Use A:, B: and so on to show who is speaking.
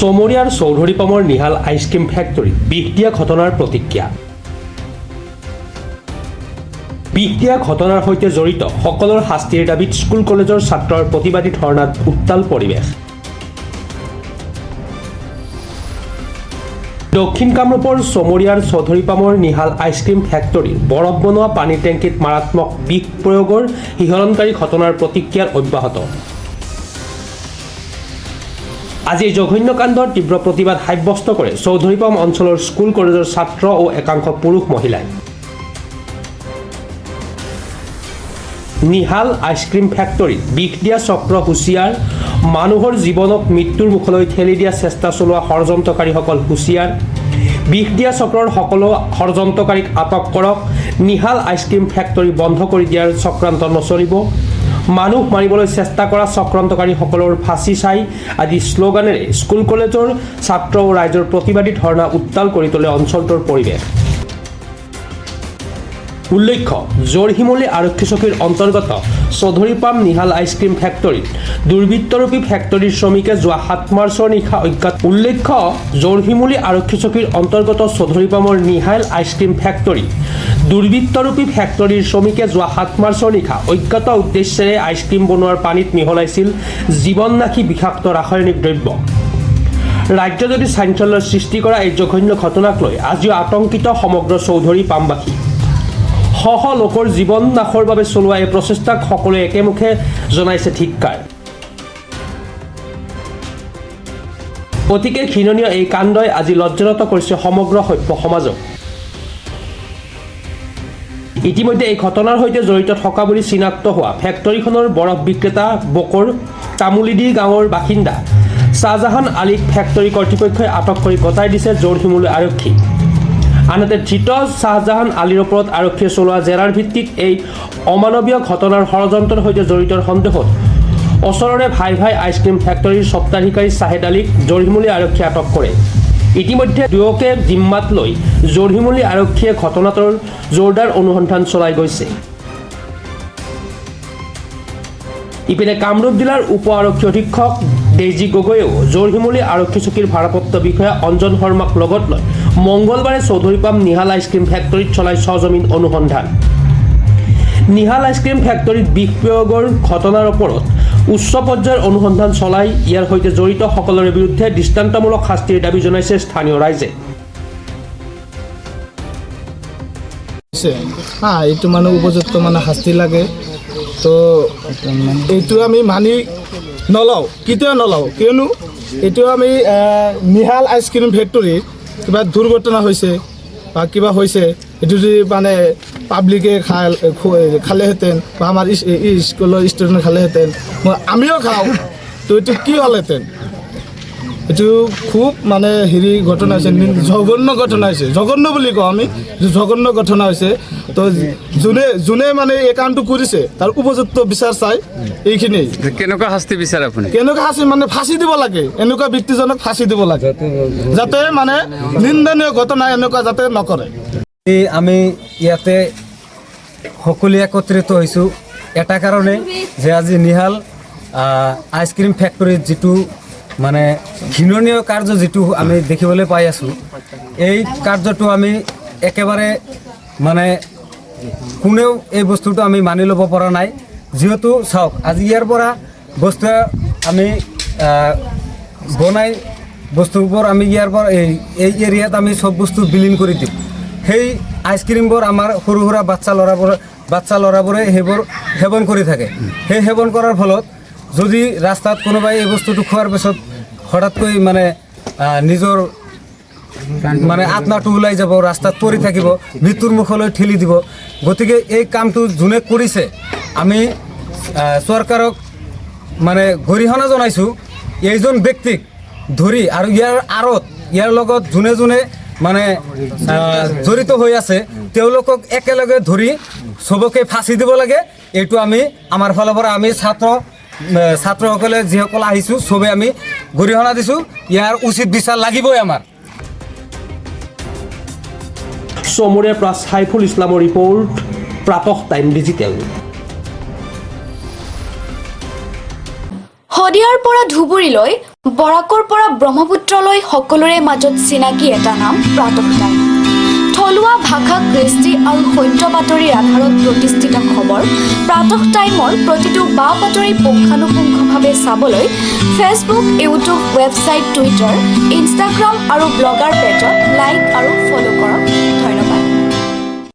A: চমৰীয়াৰ চৌধুৰীপামৰ Nihal ice cream ফেক্টৰীত বিষ দিয়া ঘটনাৰ প্ৰতিক্ৰিয়া। বিষ দিয়া ঘটনাৰ সৈতে জড়িত সকলৰ শাস্তিৰ দাবীত স্কুল কলেজৰ ছাত্ৰৰ প্ৰতিবাদী ধৰ্ণাত উত্তাল পৰিৱেশ। দক্ষিণ কামৰূপৰ চমৰীয়াৰ চৌধুৰীপামৰ নিহাল আইচক্ৰীম ফেক্টৰীৰ বৰফ বনোৱা পানীৰ টেংকিত মাৰাত্মক বিষ প্ৰয়োগৰ শিহৰণকাৰী ঘটনাৰ প্ৰতিক্ৰিয়া অব্যাহত। আজি জঘন্য কাণ্ডৰ তীব্ৰ প্ৰতিবাদ সাব্যস্ত কৰে চৌধুৰীপাম অঞ্চলৰ স্কুল কলেজৰ ছাত্ৰ আৰু একাংশ পুৰুষ মহিলাই। নিহাল আইচক্ৰীম ফেক্টৰীত বিষ দিয়া চক্ৰ হুঁচিয়াৰ, মানুহৰ জীৱনক মৃত্যুৰ মুখলৈ ঠেলি দিয়া চেষ্টা চলোৱা ষড়যন্ত্ৰকাৰীসকল হুঁচিয়াৰ। বিষ দিয়া চক্ৰৰ সকলো ষড়যন্ত্ৰকাৰীক আটক কৰক, নিহাল আইচক্ৰীম ফেক্টৰী বন্ধ কৰি দিয়াৰ চক্ৰান্ত নচলিব, মানুহ মাৰিবলৈ চেষ্টা কৰা চক্ৰান্তকাৰীসকলৰ ফাঁচি চাই আদি শ্লোগানেৰে স্কুল কলেজৰ ছাত্ৰ আৰু ৰাইজৰ প্ৰতিবাদী ধৰ্ণা উত্তাল কৰি তোলে অঞ্চলটোৰ পৰিৱেশ। উল্লেখ্য, জোৰশিমলী আৰক্ষী চকীৰ অন্তৰ্গত চৌধুৰীপাম নিহাল আইচক্ৰীম ফেক্টৰীত দুৰ্বৃত্তৰূপী ফেক্টৰীৰ শ্ৰমিকে যোৱা ৭ মাৰ্চৰ নিশা অজ্ঞাত। উল্লেখ্য, জোৰশিমলী আৰক্ষী চকীৰ অন্তৰ্গত চৌধুৰীপামৰ নিহাল আইচক্ৰীম ফেক্টৰীত দুৰ্বৃত্তৰূপী ফেক্টৰীৰ শ্ৰমিকে যোৱা ৭ মাৰ্চৰ নিশা অজ্ঞাত উদ্দেশ্যেৰে আইচক্ৰীম বনোৱাৰ পানীত মিহলাইছিল জীৱননাশী বিষাক্ত ৰাসায়নিক দ্ৰব্য। ৰাজ্যজুৰি চাঞ্চল্যৰ সৃষ্টি কৰা এই জঘন্য ঘটনাক লৈ আজিও আতংকিত সমগ্ৰ চৌধুৰীপামবাসী। শ শ লোকৰ জীৱন নাশৰ বাবে চলোৱা এই প্ৰচেষ্টাক সকলোৱে একেমুখে জনাইছে ধিক্কাৰ। অতিকে ঘৃণনীয় এই কাণ্ডই আজি লজ্জানত কৰিছে সমগ্ৰ সভ্য সমাজক। ইতিমধ্যে এই ঘটনাৰ সৈতে জড়িত থকা বুলি চিনাক্ত হোৱা ফেক্টৰীখনৰ বৰফ বিক্ৰেতা বকৰ তামুলিডি গাঁৱৰ বাসিন্দা শ্বাহজাহান আলীক ফেক্টৰী কৰ্তৃপক্ষই আটক কৰি গতাই দিছে জোৰশিমলী আৰক্ষী। আনহাতে ধৃত শ্বাহজাহান আলীৰ ওপৰত আৰক্ষীয়ে চলোৱা জেৰাৰ ভিত্তিত এই অমানৱীয় ঘটনাৰ ষড়যন্ত্ৰৰ সৈতে জড়িতৰ সন্দেহত ওচৰৰে ভাই ভাই আইচক্ৰীম ফেক্টৰীৰ স্বত্বাধিকাৰী শ্বাহেদ আলীক জোৰশিমলী আৰক্ষীয়ে আটক কৰে। ইতিমধ্যে দুয়োকে জিম্মাত লৈ জোৰশিমলী আৰক্ষীয়ে ঘটনাটোৰ জোৰদাৰ অনুসন্ধান চলাই গৈছে। ইপিনে কামৰূপ জিলাৰ উপ আৰক্ষী অধীক্ষক ডেইজি গগৈয়েও জোৰশিমলী আৰক্ষী চকীৰ ভাৰপ্ৰাপ্ত বিষয়া অঞ্জন শৰ্মাক লগত লৈ মঙলবাৰে চৌধুৰীপাম নিহাল আইচক্ৰীম ফেক্টৰীত চলাই সজমিন অনুসন্ধান। নিহাল আইচক্ৰীম ফেক্টৰীত বিষ প্ৰয়োগৰ ঘটনাৰ ওপৰত উচ্চ পৰ্যায়ৰ অনুসন্ধান চলাই ইয়াৰ সৈতে জড়িত সকলোৰে বিৰুদ্ধে দৃষ্টান্তমূলক শাস্তিৰ দাবী জনাইছে স্থানীয় ৰাইজে।
B: এইটো মানে উপযুক্ত মানে শাস্তি লাগে, তো এইটো আমি মানি নলওঁ, কেতিয়াও নলওঁ। কিয়নো এইটো আমি নিহাল আইচক্ৰীম ফেক্টৰীত কিবা দুৰ্ঘটনা হৈছে বা কিবা হৈছে, এইটো যদি মানে পাব্লিকে খালেহেঁতেন বা আমাৰ স্কুলৰ ষ্টুডেণ্ট খালেহেঁতেন, আমিও খাওঁ, তো এইটো কি হ'লহেঁতেন? এইটো খুব মানে ঘটনা হৈছে, জঘন্য ঘটনা হৈছে। জঘন্য বুলি কওঁ আমি, জঘন্য ঘটনা হৈছে। তো যোনে মানে এই কামটো কৰিছে তাৰ উপযুক্ত বিচাৰ চাই এইখিনি।
C: কেনেকুৱা শাস্তি বিচাৰে আপুনি?
B: কেনেকুৱা শাস্তি মানে ফাঁচি দিব লাগে, এনেকুৱা ব্যক্তিজনক ফাঁচি দিব লাগে, যাতে মানে নিন্দনীয় ঘটনা এনেকুৱা যাতে নকৰে।
D: আমি ইয়াতে সকলোৱে একত্ৰিত হৈছোঁ এটা কাৰণে যে আজি নিহাল আইচক্ৰীম ফেক্টৰীত যিটো মানে ঘৃণনীয় কাৰ্য যিটো আমি দেখিবলৈ পাই আছোঁ, এই কাৰ্যটো আমি একেবাৰে মানে কোনেও এই বস্তুটো আমি মানি ল'ব পৰা নাই। যিহেতু চাওক, আজি ইয়াৰ পৰা বস্তু আমি বনাই বস্তুবোৰ আমি ইয়াৰ পৰা এই এৰিয়াত আমি চব বস্তু বিলীন কৰি দিম। সেই আইচক্ৰীমবোৰ আমাৰ সৰু সুৰা বাচ্চা ল'ৰাবোৰে সেইবোৰ সেৱন কৰি থাকে। সেই সেৱন কৰাৰ ফলত যদি ৰাস্তাত কোনোবাই এই বস্তুটো খোৱাৰ পিছত হঠাৎকৈ মানে নিজৰ মানে আত্মাটো ওলাই যাব, ৰাস্তাত পৰি থাকিব, মৃত্যুৰ মুখলৈ ঠেলি দিব। গতিকে এই কামটো যোনে কৰিছে আমি চৰকাৰক মানে গৰিহণা জনাইছোঁ। এইজন ব্যক্তিক ধৰি আৰু ইয়াৰ আঁৰত ইয়াৰ লগত যোনে যোনে মানে জড়িত হৈ আছে তেওঁলোকক একেলগে ধৰি চবকে ফাঁচি দিব লাগে। এইটো আমি আমাৰ ফালৰ পৰা আমি ছাত্ৰসকলে যিসকল আহিছোঁ চবে আমি গৰিহণা দিছোঁ। ইয়াৰ উচিত বিচাৰ লাগিবই আমাৰ।
A: চমৰীয়াৰ পৰা সাইফুল ইছলামৰ ৰিপৰ্ট, প্ৰাতঃ টাইম ডিজিটেল।
E: শদিয়াৰ পৰা ধুবুৰীলৈ বৰাকৰ পৰা ব্ৰহ্মপুত্ৰলৈ সকলোৰে মাজত চিনাকি এটা নাম প্ৰাতঃ টাইম। থলুৱা ভাষা, কৃষ্টি আৰু সত্য বাতৰিৰ আধাৰত প্ৰতিষ্ঠিত খবৰ প্ৰাতঃ টাইমৰ প্ৰতিটো বা বাতৰি পুংখানুপুংখভাৱে চাবলৈ Facebook, YouTube, website, Twitter, Instagram আৰু ব্লগাৰ পেজত লাইক আৰু ফ'ল' কৰক।